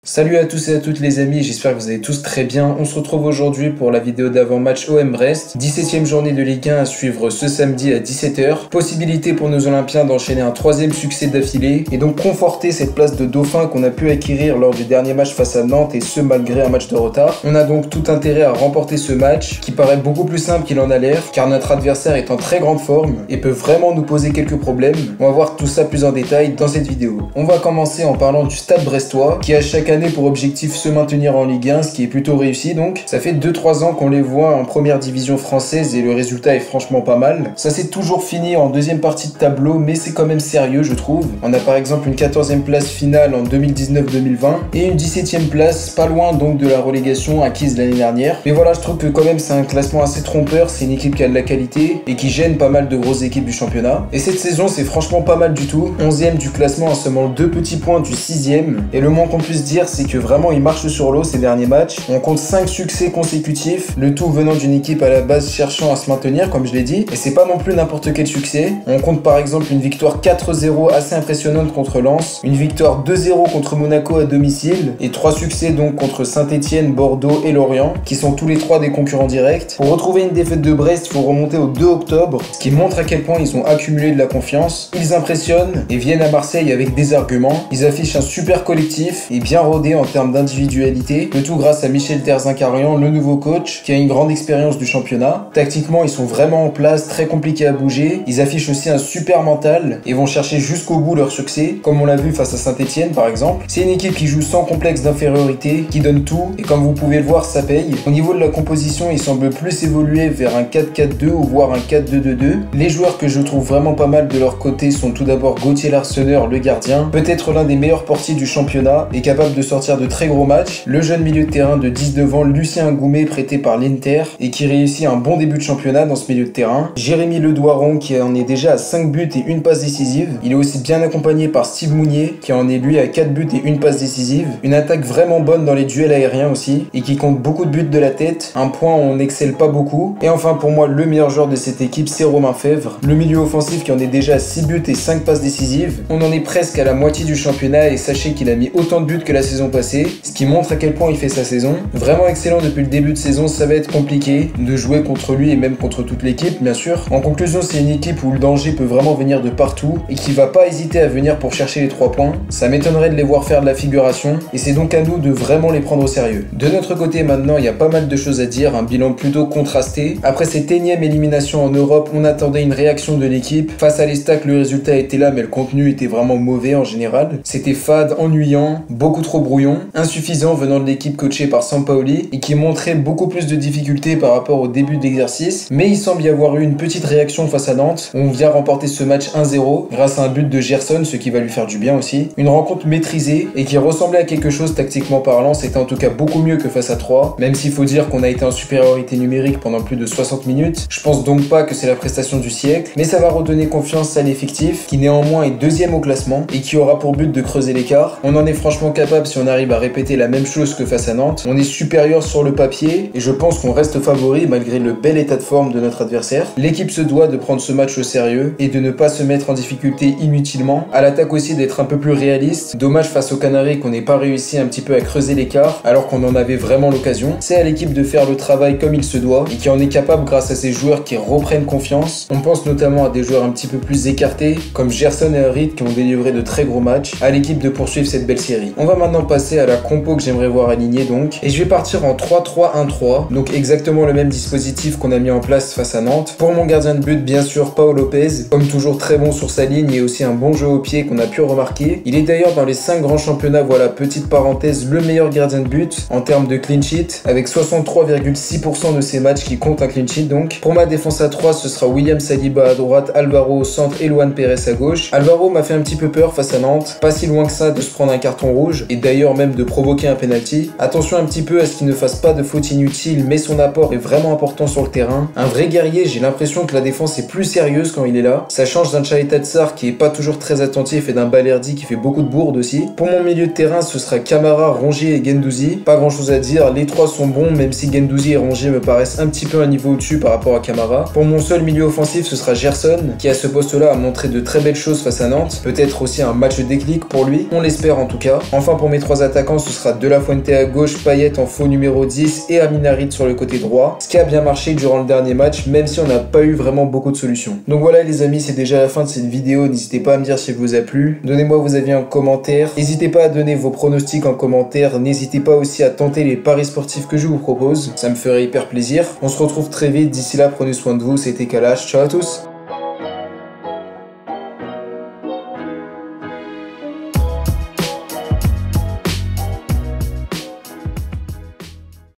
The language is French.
Salut à tous et à toutes les amis, j'espère que vous allez tous très bien. On se retrouve aujourd'hui pour la vidéo d'avant-match OM Brest. 17e journée de Ligue 1 à suivre ce samedi à 17 h. Possibilité pour nos Olympiens d'enchaîner un 3e succès d'affilée et donc conforter cette place de dauphin qu'on a pu acquérir lors du dernier match face à Nantes, et ce malgré un match de retard. On a donc tout intérêt à remporter ce match qui paraît beaucoup plus simple qu'il en a l'air, car notre adversaire est en très grande forme et peut vraiment nous poser quelques problèmes. On va voir tout ça plus en détail dans cette vidéo. On va commencer en parlant du Stade brestois qui a chaque année pour objectif se maintenir en Ligue 1, ce qui est plutôt réussi donc. Ça fait 2-3 ans qu'on les voit en première division française et le résultat est franchement pas mal. Ça s'est toujours fini en deuxième partie de tableau, mais c'est quand même sérieux je trouve. On a par exemple une 14e place finale en 2019-2020 et une 17e place pas loin donc de la relégation acquise l'année dernière. Mais voilà, je trouve que quand même c'est un classement assez trompeur, c'est une équipe qui a de la qualité et qui gêne pas mal de grosses équipes du championnat. Et cette saison c'est franchement pas mal du tout. 11e du classement à seulement 2 petits points du 6e, et le moins qu'on puisse dire c'est que vraiment il marche sur l'eau ces derniers matchs. On compte 5 succès consécutifs, le tout venant d'une équipe à la base cherchant à se maintenir comme je l'ai dit, et c'est pas non plus n'importe quel succès. On compte par exemple une victoire 4-0 assez impressionnante contre Lens, une victoire 2-0 contre Monaco à domicile, et 3 succès donc contre Saint-Etienne, Bordeaux et Lorient, qui sont tous les 3 des concurrents directs. Pour retrouver une défaite de Brest, il faut remonter au 2 octobre, ce qui montre à quel point ils ont accumulé de la confiance. Ils impressionnent et viennent à Marseille avec des arguments. Ils affichent un super collectif et bien rodé en termes d'individualité, le tout grâce à Michel Terzin-Carrion, le nouveau coach, qui a une grande expérience du championnat. Tactiquement, ils sont vraiment en place, très compliqués à bouger. Ils affichent aussi un super mental et vont chercher jusqu'au bout leur succès, comme on l'a vu face à Saint-Etienne par exemple. C'est une équipe qui joue sans complexe d'infériorité, qui donne tout, et comme vous pouvez le voir, ça paye. Au niveau de la composition, ils semblent plus évoluer vers un 4-4-2 ou voire un 4-2-2-2. Les joueurs que je trouve vraiment pas mal de leur côté sont tout d'abord Gauthier Larsonneur, le gardien, peut-être l'un des meilleurs portiers du championnat et capable de sortir de très gros matchs. Le jeune milieu de terrain de 19 ans, Lucien Ngoumet, prêté par l'Inter et qui réussit un bon début de championnat dans ce milieu de terrain. Jérémy Ledouaron qui en est déjà à 5 buts et une passe décisive. Il est aussi bien accompagné par Steve Mounier qui en est lui à 4 buts et une passe décisive. Une attaque vraiment bonne dans les duels aériens aussi et qui compte beaucoup de buts de la tête, un point où on n'excelle pas beaucoup. Et enfin pour moi le meilleur joueur de cette équipe c'est Romain Fèvre, le milieu offensif qui en est déjà à 6 buts et 5 passes décisives. On en est presque à la moitié du championnat et sachez qu'il a mis autant de buts que la saison passée, ce qui montre à quel point il fait sa saison. Vraiment excellent depuis le début de saison, ça va être compliqué de jouer contre lui et même contre toute l'équipe bien sûr. En conclusion, c'est une équipe où le danger peut vraiment venir de partout et qui va pas hésiter à venir pour chercher les 3 points. Ça m'étonnerait de les voir faire de la figuration et c'est donc à nous de vraiment les prendre au sérieux. De notre côté maintenant, il y a pas mal de choses à dire, un bilan plutôt contrasté. Après cette énième élimination en Europe, on attendait une réaction de l'équipe. Face à l'Estac, le résultat était là mais le contenu était vraiment mauvais en général. C'était fade, ennuyant, beaucoup trop brouillon, insuffisant venant de l'équipe coachée par Sampaoli et qui montrait beaucoup plus de difficultés par rapport au début d'exercice, mais il semble y avoir eu une petite réaction face à Nantes. On vient remporter ce match 1-0 grâce à un but de Gerson, ce qui va lui faire du bien aussi. Une rencontre maîtrisée et qui ressemblait à quelque chose tactiquement parlant, c'était en tout cas beaucoup mieux que face à 3, même s'il faut dire qu'on a été en supériorité numérique pendant plus de 60 minutes. Je pense donc pas que c'est la prestation du siècle, mais ça va redonner confiance à l'effectif qui néanmoins est 2e au classement et qui aura pour but de creuser l'écart. On en est franchement capable si on arrive à répéter la même chose que face à Nantes. On est supérieur sur le papier et je pense qu'on reste favori malgré le bel état de forme de notre adversaire. L'équipe se doit de prendre ce match au sérieux et de ne pas se mettre en difficulté inutilement. À l'attaque aussi d'être un peu plus réaliste. Dommage face aux Canaries qu'on n'ait pas réussi un petit peu à creuser l'écart alors qu'on en avait vraiment l'occasion. C'est à l'équipe de faire le travail comme il se doit et qui en est capable grâce à ces joueurs qui reprennent confiance. On pense notamment à des joueurs un petit peu plus écartés comme Gerson et Harit qui ont délivré de très gros matchs. À l'équipe de poursuivre cette belle série. On va maintenant passer à la compo que j'aimerais voir alignée donc, et je vais partir en 3-3-1-3, donc exactement le même dispositif qu'on a mis en place face à Nantes. Pour mon gardien de but, bien sûr, Pau Lopez, comme toujours très bon sur sa ligne et aussi un bon jeu au pied qu'on a pu remarquer. Il est d'ailleurs dans les 5 grands championnats, voilà, petite parenthèse, le meilleur gardien de but en termes de clean sheet, avec 63,6% de ses matchs qui comptent un clean sheet donc. Pour ma défense à 3, ce sera William Saliba à droite, Alvaro au centre et Luan Pérez à gauche. Alvaro m'a fait un petit peu peur face à Nantes, pas si loin que ça de se prendre un carton rouge et d'ailleurs même de provoquer un penalty. Attention un petit peu à ce qu'il ne fasse pas de faute inutile, mais son apport est vraiment important sur le terrain. Un vrai guerrier, j'ai l'impression que la défense est plus sérieuse quand il est là. Ça change d'un Chaïta Tsar qui est pas toujours très attentif et d'un Balerdi qui fait beaucoup de bourdes aussi. Pour mon milieu de terrain, ce sera Camara, Rongier et Guendouzi. Pas grand chose à dire, les 3 sont bons, même si Guendouzi et Rongier me paraissent un petit peu un niveau au-dessus par rapport à Camara. Pour mon seul milieu offensif, ce sera Gerson, qui à ce poste-là a montré de très belles choses face à Nantes. Peut-être aussi un match déclic pour lui, on l'espère en tout cas. Enfin pour mes mes 3 attaquants, ce sera De La Fuente à gauche, Payet en faux numéro 10 et Amin Harit sur le côté droit. Ce qui a bien marché durant le dernier match, même si on n'a pas eu vraiment beaucoup de solutions. Donc voilà les amis, c'est déjà la fin de cette vidéo. N'hésitez pas à me dire si elle vous a plu. Donnez-moi vos avis en commentaire. N'hésitez pas à donner vos pronostics en commentaire. N'hésitez pas aussi à tenter les paris sportifs que je vous propose. Ça me ferait hyper plaisir. On se retrouve très vite. D'ici là, prenez soin de vous. C'était Kalash. Ciao à tous.